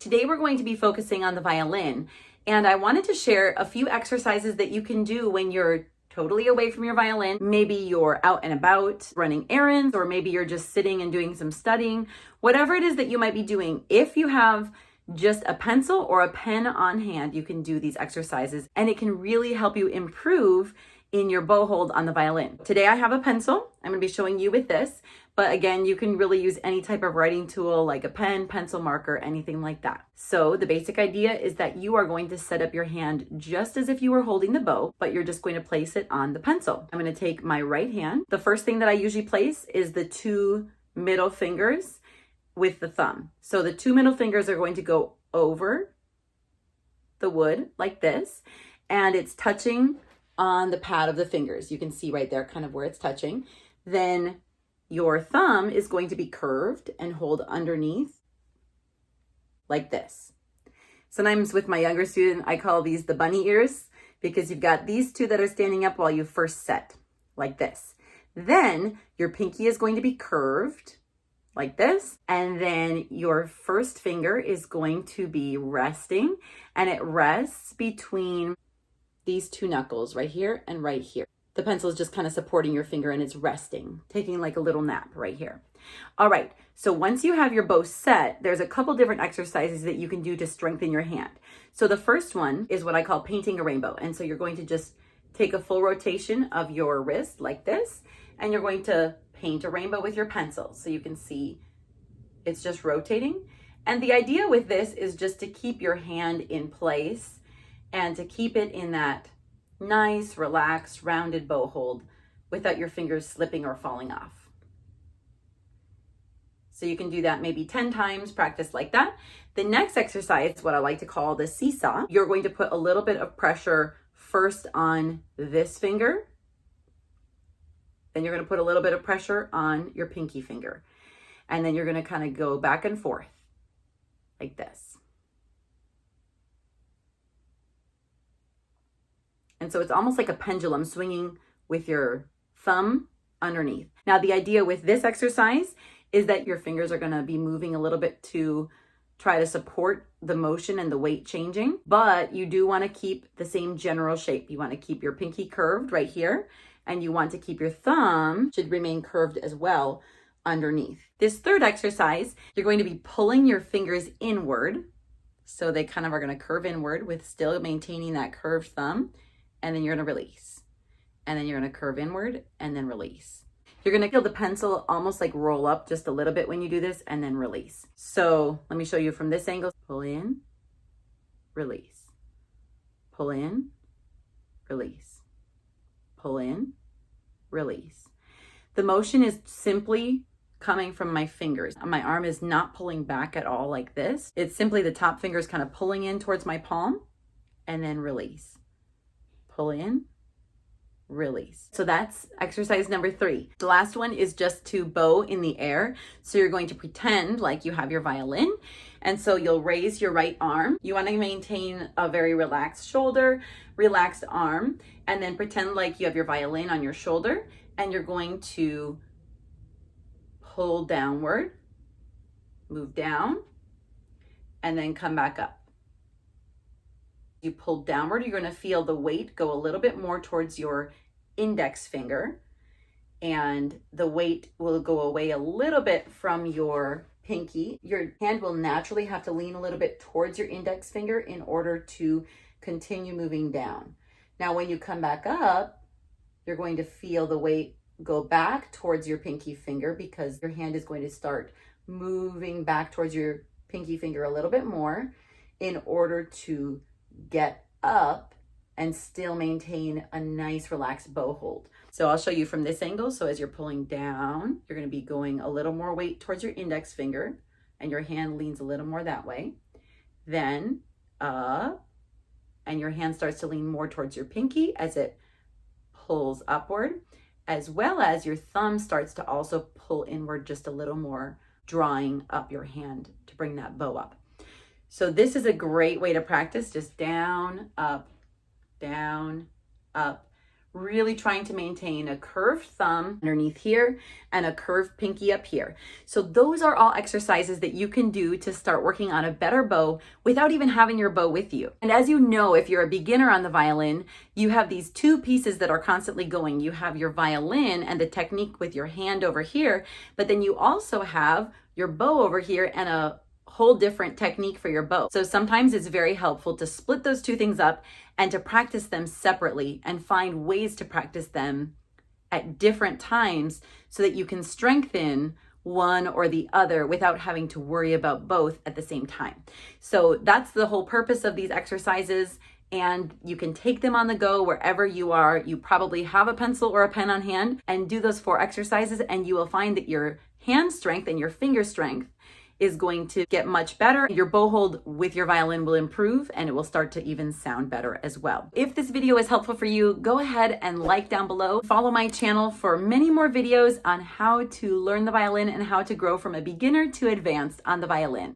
Today we're going to be focusing on the violin, and I wanted to share a few exercises that you can do when you're totally away from your violin. Maybe you're out and about running errands, or maybe you're just sitting and doing some studying. Whatever it is that you might be doing, if you have just a pencil or a pen on hand, you can do these exercises, and it can really help you improve in your bow hold on the violin. Today I have a pencil. I'm going to be showing you with this, but again, you can really use any type of writing tool like a pen, pencil, marker, anything like that. So the basic idea is that you are going to set up your hand just as if you were holding the bow, but you're just going to place it on the pencil. I'm going to take my right hand. The first thing that I usually place is the two middle fingers with the thumb. So the two middle fingers are going to go over the wood like this, and it's touching on the pad of the fingers. You can see right there kind of where it's touching. Then your thumb is going to be curved and hold underneath like this. Sometimes with my younger student, I call these the bunny ears, because you've got these two that are standing up while you first set like this. Then your pinky is going to be curved like this, and then your first finger is going to be resting, and it rests between these two knuckles right here and right here. The pencil is just kind of supporting your finger and it's resting, taking like a little nap right here. All right, so once you have your bow set, there's a couple different exercises that you can do to strengthen your hand. So the first one is what I call painting a rainbow. And so you're going to just take a full rotation of your wrist like this, and you're going to paint a rainbow with your pencil. So you can see it's just rotating. And the idea with this is just to keep your hand in place and to keep it in that nice, relaxed, rounded bow hold without your fingers slipping or falling off. So you can do that maybe 10 times, practice like that. The next exercise, what I like to call the seesaw, you're going to put a little bit of pressure first on this finger, then you're going to put a little bit of pressure on your pinky finger, and then you're going to kind of go back and forth like this. And so it's almost like a pendulum swinging with your thumb underneath. Now, the idea with this exercise is that your fingers are going to be moving a little bit to try to support the motion and the weight changing, but you do want to keep the same general shape. You want to keep your pinky curved right here, and you want to keep your thumb should remain curved as well underneath. This third exercise, you're going to be pulling your fingers inward. So they kind of are going to curve inward with still maintaining that curved thumb. And then you're going to release. And then you're going to curve inward and then release. You're going to feel the pencil almost like roll up just a little bit when you do this, and then release. So let me show you from this angle. Pull in, release. Pull in, release. Pull in, release. The motion is simply coming from my fingers. My arm is not pulling back at all like this. It's simply the top fingers kind of pulling in towards my palm and then release. Pull in, release. So that's exercise number 3. The last one is just to bow in the air. So you're going to pretend like you have your violin. And so you'll raise your right arm. You want to maintain a very relaxed shoulder, relaxed arm, and then pretend like you have your violin on your shoulder, and you're going to pull downward, move down, and then come back up. You pull downward, you're going to feel the weight go a little bit more towards your index finger, and the weight will go away a little bit from your pinky. Your hand will naturally have to lean a little bit towards your index finger in order to continue moving down. Now, when you come back up, you're going to feel the weight go back towards your pinky finger, because your hand is going to start moving back towards your pinky finger a little bit more in order to get up and still maintain a nice relaxed bow hold. So I'll show you from this angle. So as you're pulling down, you're going to be going a little more weight towards your index finger, and your hand leans a little more that way. Then up, and your hand starts to lean more towards your pinky as it pulls upward, as well as your thumb starts to also pull inward just a little more, drawing up your hand to bring that bow up. So this is a great way to practice, just down, up, really trying to maintain a curved thumb underneath here and a curved pinky up here. So those are all exercises that you can do to start working on a better bow without even having your bow with you. And as you know, if you're a beginner on the violin, you have these two pieces that are constantly going. You have your violin and the technique with your hand over here, but then you also have your bow over here and a whole different technique for your bow. So sometimes it's very helpful to split those two things up and to practice them separately and find ways to practice them at different times so that you can strengthen one or the other without having to worry about both at the same time. So that's the whole purpose of these exercises, and you can take them on the go wherever you are. You probably have a pencil or a pen on hand and do those 4 exercises, and you will find that your hand strength and your finger strength is going to get much better. Your bow hold with your violin will improve, and it will start to even sound better as well. If this video is helpful for you, go ahead and like down below. Follow my channel for many more videos on how to learn the violin and how to grow from a beginner to advanced on the violin.